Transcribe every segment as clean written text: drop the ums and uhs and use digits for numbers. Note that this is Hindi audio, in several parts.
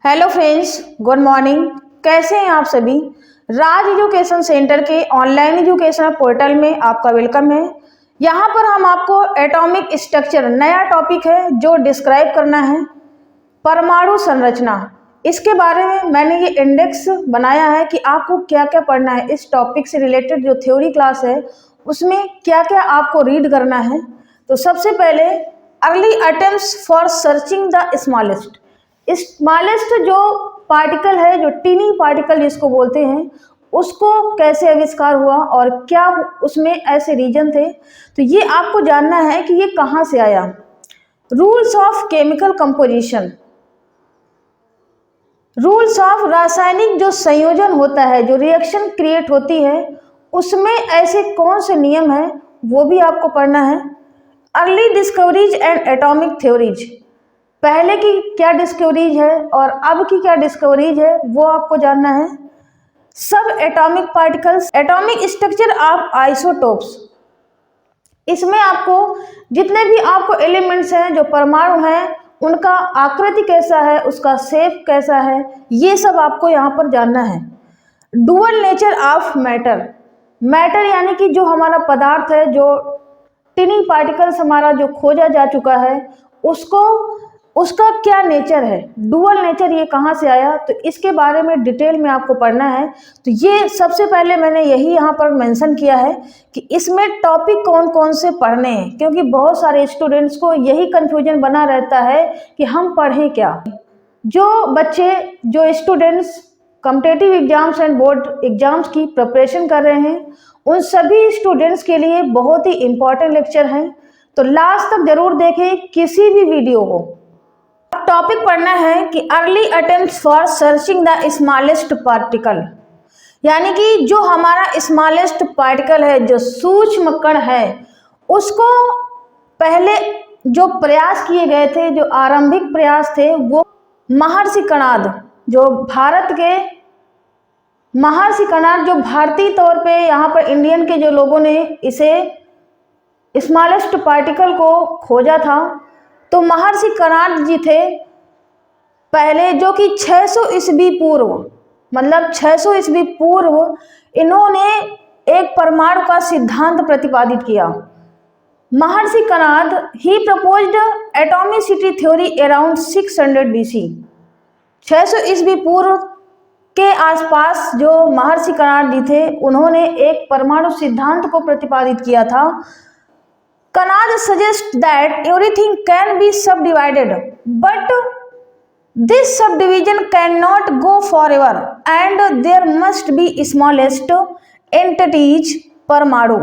Hello friends, good morning. कैसे हैं आप सभी। राज एजुकेशन सेंटर के ऑनलाइन एजुकेशन पोर्टल में आपका वेलकम है। यहाँ पर हम आपको एटॉमिक स्ट्रक्चर नया टॉपिक है जो डिस्क्राइब करना है, परमाणु संरचना। इसके बारे में मैंने ये इंडेक्स बनाया है कि आपको क्या क्या पढ़ना है। इस टॉपिक से रिलेटेड जो थ्योरी क्लास है उसमें क्या क्या आपको रीड करना है। तो सबसे पहले early attempts for searching the smallest. Smallest जो पार्टिकल है, जो टीनी पार्टिकल जिसको बोलते हैं, उसको कैसे आविष्कार हुआ और क्या उसमें ऐसे रीजन थे, तो ये आपको जानना है कि ये कहाँ से आया। Rules of chemical composition, rules of रासायनिक जो संयोजन होता है, जो रिएक्शन क्रिएट होती है, उसमें ऐसे कौन से नियम हैं वो भी आपको पढ़ना है। Early discoveries and atomic theories, पहले की क्या डिस्कवरीज है और अब की क्या डिस्कवरीज है वो आपको जानना है। सब atomic particles, atomic structure of isotopes, इसमें आपको जितने भी आपको एलिमेंट्स हैं, जो परमाणु हैं, उनका आकृति कैसा है, उसका शेप कैसा है, ये सब आपको यहाँ पर जानना है। Dual nature of matter, matter यानी कि जो हमारा पदार्थ है, जो टिनी पार्टिकल्स हमारा जो खोजा जा चुका है, उसका क्या नेचर है, डुअल नेचर ये कहाँ से आया, तो इसके बारे में डिटेल में आपको पढ़ना है। तो ये सबसे पहले मैंने यही यहाँ पर मेंशन किया है कि इसमें टॉपिक कौन कौन से पढ़ने हैं, क्योंकि बहुत सारे स्टूडेंट्स को यही कंफ्यूजन बना रहता है कि हम पढ़ें क्या। जो बच्चे, जो students competitive exams and board exams की प्रिपरेशन कर रहे हैं, उन सभी स्टूडेंट्स के लिए बहुत ही इंपॉर्टेंट लेक्चर हैं, तो लास्ट तक जरूर देखें किसी भी वीडियो को। टॉपिक पढ़ना है कि early attempts for searching the smallest particle, यानी कि जो हमारा स्मॉलेस्ट पार्टिकल है, जो सूक्ष्म कण है, उसको पहले जो प्रयास किए गए थे, जो आरंभिक प्रयास थे, वो महर्षि कणाद, जो भारत के महर्षि कणाद, जो भारतीय तौर पे यहाँ पर इंडियन के जो लोगों ने इसे स्मॉलेस्ट पार्टिकल को खोजा था, तो महर्षि कणाद जी थे पहले, जो कि 600 ईस्वी पूर्व, मतलब 600 ईस्वी पूर्व इन्होंने एक परमाणु का सिद्धांत प्रतिपादित किया। महर्षि कणाद ही proposed atomicity theory around 600 BC। 600 ईस्वी पूर्व के आसपास जो महर्षि कणाद जी थे, उन्होंने एक परमाणु सिद्धांत को प्रतिपादित किया था। Kanad suggests that everything can be subdivided, but this subdivision cannot go forever and there must be smallest entities परमाणु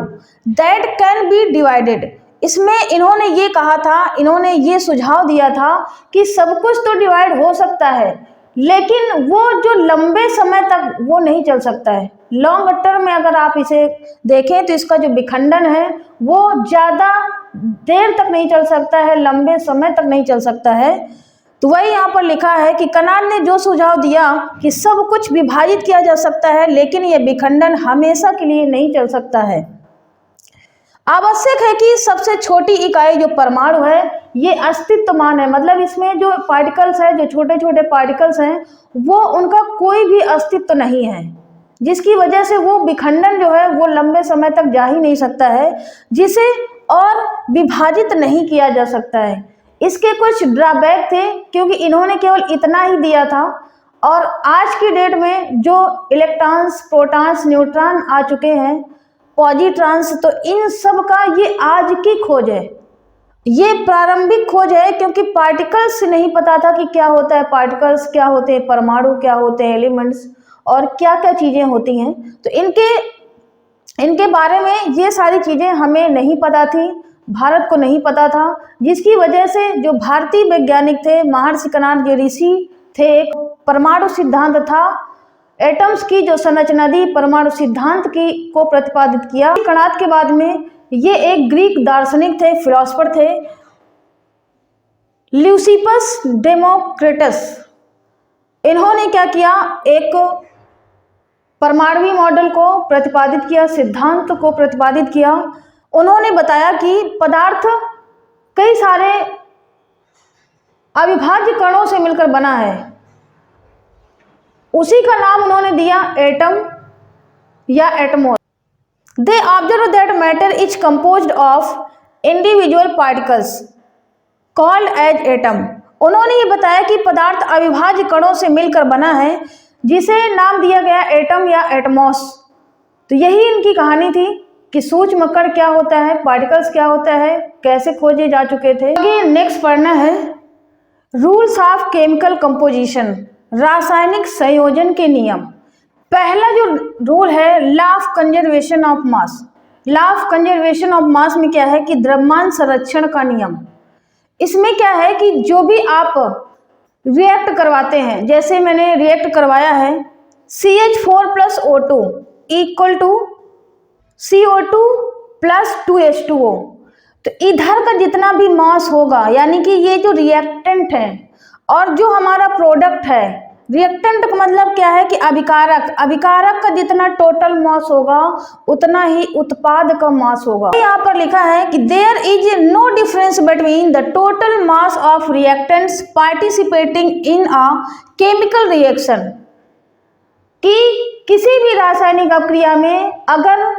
that can be divided। इसमें इन्होंने ये कहा था, इन्होंने ये सुझाव दिया था कि सब कुछ तो डिवाइड हो सकता है, लेकिन वो जो लंबे समय तक वो नहीं चल सकता है। लॉन्ग टर्म में अगर आप इसे देखें तो इसका जो विखंडन है वो ज़्यादा देर तक नहीं चल सकता है, लंबे समय तक नहीं चल सकता है। तो वही यहाँ पर लिखा है कि कणाद ने जो सुझाव दिया कि सब कुछ विभाजित किया जा सकता है, लेकिन ये विखंडन हमेशा के लिए नहीं चल सकता है। आवश्यक है कि सबसे छोटी इकाई जो परमाणु है, ये अस्तित्वमान है, मतलब इसमें जो पार्टिकल्स है, जो छोटे छोटे पार्टिकल्स हैं, वो उनका कोई भी अस्तित्व नहीं है, जिसकी वजह से वो विखंडन जो है वो लंबे समय तक जा ही नहीं सकता है, जिसे और विभाजित नहीं किया जा सकता है। इसके कुछ ड्रॉबैक थे, क्योंकि इन्होंने केवल इतना ही दिया था, और आज की डेट में जो इलेक्ट्रॉन्स, प्रोटॉन्स, न्यूट्रॉन आ चुके हैं, पॉजिट्रॉन्स, तो इन सब का ये आज की खोज है, ये प्रारंभिक खोज है, क्योंकि पार्टिकल्स नहीं पता था कि क्या होता है पार्टिकल्स, क्या होते हैं परमाणु, क्या होते हैं एलिमेंट्स, और क्या क्या चीज़ें होती हैं। तो इनके बारे में ये सारी चीज़ें हमें नहीं पता थी, भारत को नहीं पता था, जिसकी वजह से जो भारतीय वैज्ञानिक थे, महर्षि कणाद जो ऋषि थे, एक परमाणु सिद्धांत था, एटम्स की जो संरचना दी, परमाणु सिद्धांत की को प्रतिपादित किया। कणाद के बाद में ये एक ग्रीक दार्शनिक थे, फिलोसफर थे, ल्यूसिपस डेमोक्रिटस। इन्होंने क्या किया, एक परमाणु मॉडल को प्रतिपादित किया, सिद्धांत को प्रतिपादित किया। उन्होंने बताया कि पदार्थ कई सारे अविभाज्य कणों से मिलकर बना है, उसी का नाम उन्होंने दिया एटम या atoms. They observe that matter is composed of individual particles called as atom. उन्होंने ये बताया कि पदार्थ अविभाज्य कणों से मिलकर बना है, जिसे नाम दिया गया एटम या एटमॉस। तो यही इनकी कहानी थी कि सूक्ष्म कण क्या होता है, पार्टिकल्स क्या होता है, कैसे खोजे जा चुके थे। आगे नेक्स्ट पढ़ना है रूल्स ऑफ केमिकल कंपोजिशन, रासायनिक संयोजन के नियम। पहला जो रूल है law of conservation of mass. Law of conservation of mass में क्या है कि द्रव्यमान संरक्षण का नियम। इसमें क्या है कि जो भी आप रिएक्ट करवाते हैं, जैसे मैंने रिएक्ट करवाया है CH4 plus O2 equal to CO2 plus 2H2O, तो इधर का जितना भी मास होगा, यानी कि ये जो रिएक्टेंट है और जो हमारा प्रोडक्ट है, रिएक्टेंट का मतलब क्या है कि अभिकारक, अभिकारक का जितना टोटल मास होगा उतना ही उत्पाद का मास होगा। यहाँ पर लिखा है कि there is no difference between the total mass of reactants participating in a chemical reaction, कि किसी भी रासायनिक अभिक्रिया में अगर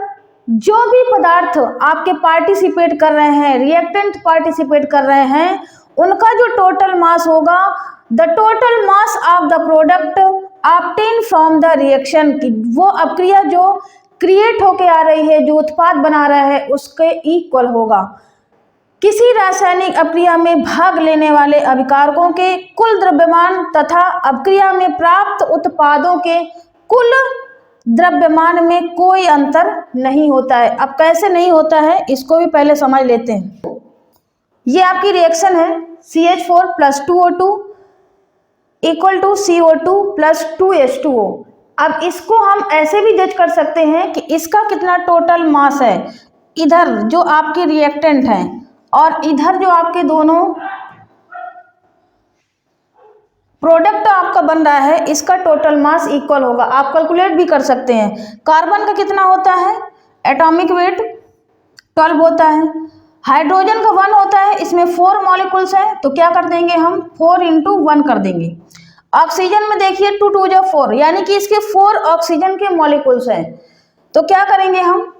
जो भी पदार्थ आपके पार्टिसिपेट कर रहे हैं, रिएक्टेंट पार्टिसिपेट कर रहे हैं, उनका जो टोटल मास होगा, the total mass of the product obtain from the reaction, की वो अभिक्रिया जो क्रिएट होके आ रही है, जो उत्पाद बना रहा है, उसके इक्वल होगा। किसी रासायनिक अभिक्रिया में भाग लेने वाले अभिकारकों के कुल द्रव्यमान तथा अभिक्रिया में प्राप्त उत्पादों के कुल द्रव्यमान में कोई अंतर नहीं होता है। अब कैसे नहीं होता है इसको भी पहले समझ लेते हैं। ये आपकी रिएक्शन है CH4 plus 2O2 equal to CO2 plus 2H2O। अब इसको हम ऐसे भी जज कर सकते हैं कि इसका कितना टोटल मास है, इधर जो आपके रिएक्टेंट हैं और इधर जो आपके दोनों प्रोडक्ट आपका बन रहा है, इसका टोटल मास इक्वल होगा। आप कैलकुलेट भी कर सकते हैं। कार्बन का कितना होता है, एटॉमिक वेट 12 होता है। हाइड्रोजन का 1 होता है, इसमें 4 मॉलिक्यूल्स हैं, तो क्या कर देंगे हम 4 × 1 कर देंगे। ऑक्सीजन में देखिए 2 × 2 = 4, यानी कि इसके 4 ऑक्सीजन के मॉलिक्यूल्स हैं, तो क्या करेंगे हम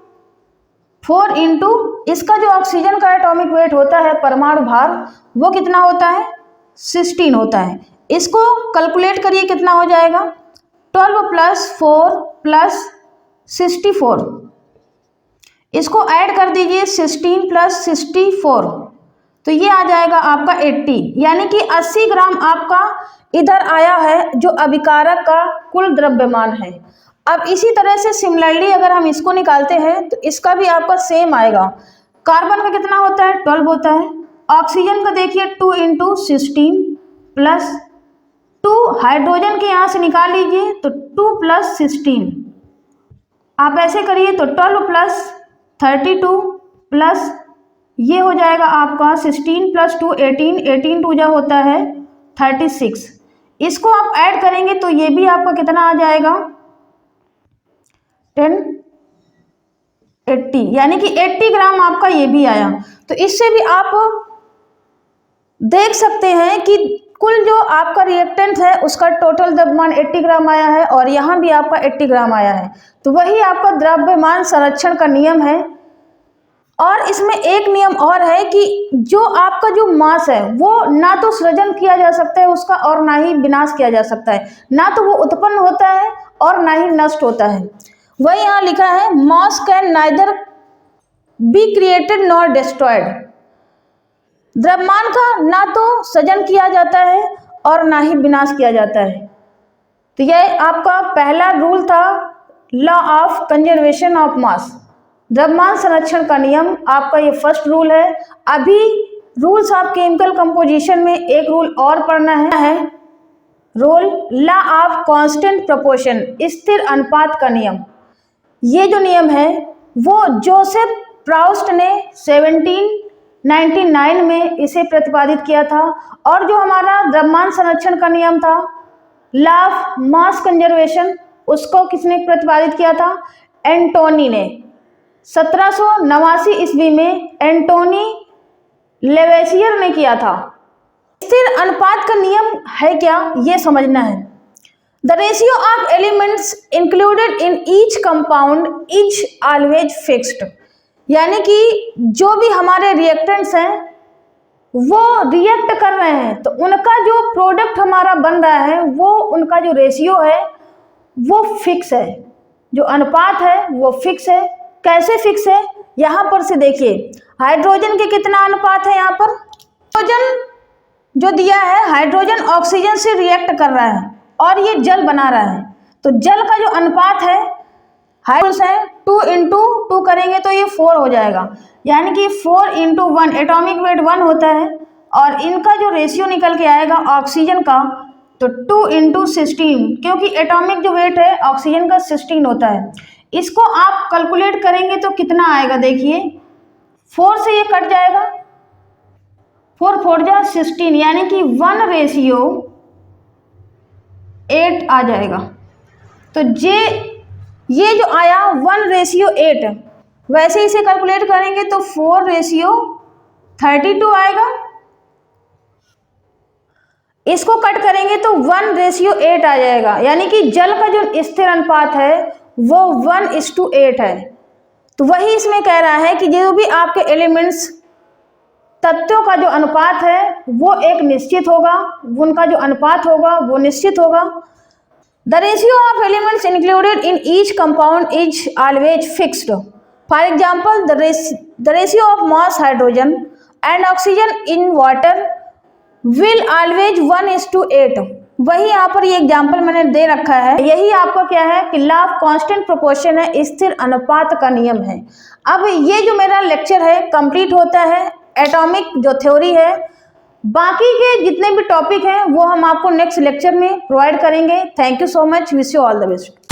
4 × इसका जो ऑक्सीजन का एटॉमिक वेट होता है, परमाणु भार, वो कितना होता है 16 होता है। इसको कैलकुलेट करिए कितना हो जाएगा 12 + 4 + 64, इसको ऐड कर दीजिए 16 + 64, तो ये आ जाएगा आपका 80, यानी कि 80 ग्राम आपका इधर आया है जो अभिकारक का कुल द्रव्यमान है। अब इसी तरह से सिमिलरली अगर हम इसको निकालते हैं तो इसका भी आपका सेम आएगा। कार्बन का कितना होता है 12 होता है, ऑक्सीजन का देखिए 2 × 16 + 2, हाइड्रोजन के यहाँ से निकाल लीजिए तो 2 + 16, आप ऐसे करिए तो 12 + 32 प्लस ये हो जाएगा आपका 16 + 2 18, 18 × 2 = होता है 36। इसको आप ऐड करेंगे तो ये भी आपका कितना आ जाएगा 10 80, यानी कि 80 ग्राम आपका ये भी आया। तो इससे भी आप देख सकते हैं कि कुल जो आपका रिएक्टेंट है उसका टोटल द्रव्यमान 80 ग्राम आया है और यहाँ भी आपका 80 ग्राम आया है। तो वही आपका द्रव्यमान संरक्षण का नियम है। और इसमें एक नियम और है कि जो आपका जो मास है वो ना तो सृजन किया जा सकता है उसका और ना ही विनाश किया जा सकता है, ना तो वो उत्पन्न होता है और ना ही नष्ट होता है। वही यहाँ लिखा है मास can neither be created nor destroyed, द्रव्यमान का ना तो सृजन किया जाता है और ना ही विनाश किया जाता है। तो यह आपका पहला रूल था law of conservation of mass, द्रव्यमान संरक्षण का नियम, आपका ये फर्स्ट रूल है। अभी रूल्स ऑफ केमिकल कंपोजिशन में एक रूल और पढ़ना है rule law of constant proportion, स्थिर अनुपात का नियम। ये जो नियम है वो जोसेफ प्राउस्ट ने 1799 में इसे प्रतिपादित किया था। और जो हमारा द्रव्यमान संरक्षण का नियम था लॉ ऑफ मास कंजर्वेशन, उसको किसने प्रतिपादित किया था, एंटोनी ने। 1789 ईस्वी में एंटोनी लेवेसियर ने किया था। स्थिर अनुपात का नियम है क्या, ये समझना है। The ratio of elements included in each compound is always fixed, यानी कि जो भी हमारे रिएक्टेंट्स हैं वो रिएक्ट कर रहे हैं तो उनका जो प्रोडक्ट हमारा बन रहा है वो उनका जो रेशियो है वो फिक्स है, जो अनुपात है वो फिक्स है। कैसे फिक्स है, यहाँ पर से देखिए हाइड्रोजन के कितना अनुपात है, यहाँ पर हाइड्रोजन जो दिया है हाइड्रोजन ऑक्सीजन से रिएक्ट कर रहा है और ये जल बना रहा है, तो जल का जो अनुपात है हाइड्रोजन है 2 इंटू 2 करेंगे तो ये 4 हो जाएगा, यानी कि 4 इंटू 1, एटॉमिक वेट 1 होता है और इनका जो रेशियो निकल के आएगा ऑक्सीजन का तो 2 इंटू 16, क्योंकि एटॉमिक जो वेट है ऑक्सीजन का 16 होता है। इसको आप कैलकुलेट करेंगे तो कितना आएगा, देखिए 4 से ये कट जाएगा, 4 4 जा 16, यानी कि 1:8 आ जाएगा। तो ये जो आया 1:8, वैसे इसे कैलकुलेट करेंगे तो 4:32 आएगा। इसको कट करेंगे तो 1:8 आ जाएगा, यानी कि जल का जो स्थिर अनुपात है वो 1:8 है। तो वही इसमें कह रहा है कि जो भी आपके एलिमेंट्स तत्वों का जो अनुपात है वो एक निश्चित होगा, उनका जो अनुपात होगा वो निश्चित होगा। The ratio of elements included in each compound is always fixed. For example the ratio of mass hydrogen and oxygen in water will always 1:8। वही यहाँ पर ये एग्जाम्पल मैंने दे रखा है, यही आपका क्या है कि लॉ ऑफ कांस्टेंट प्रोपोर्शन है, स्थिर अनुपात का नियम है। अब ये जो मेरा लेक्चर है कंप्लीट होता है, एटॉमिक जो थ्योरी है, बाकी के जितने भी टॉपिक हैं वो हम आपको नेक्स्ट लेक्चर में प्रोवाइड करेंगे। Thank you so much, wish you all the best.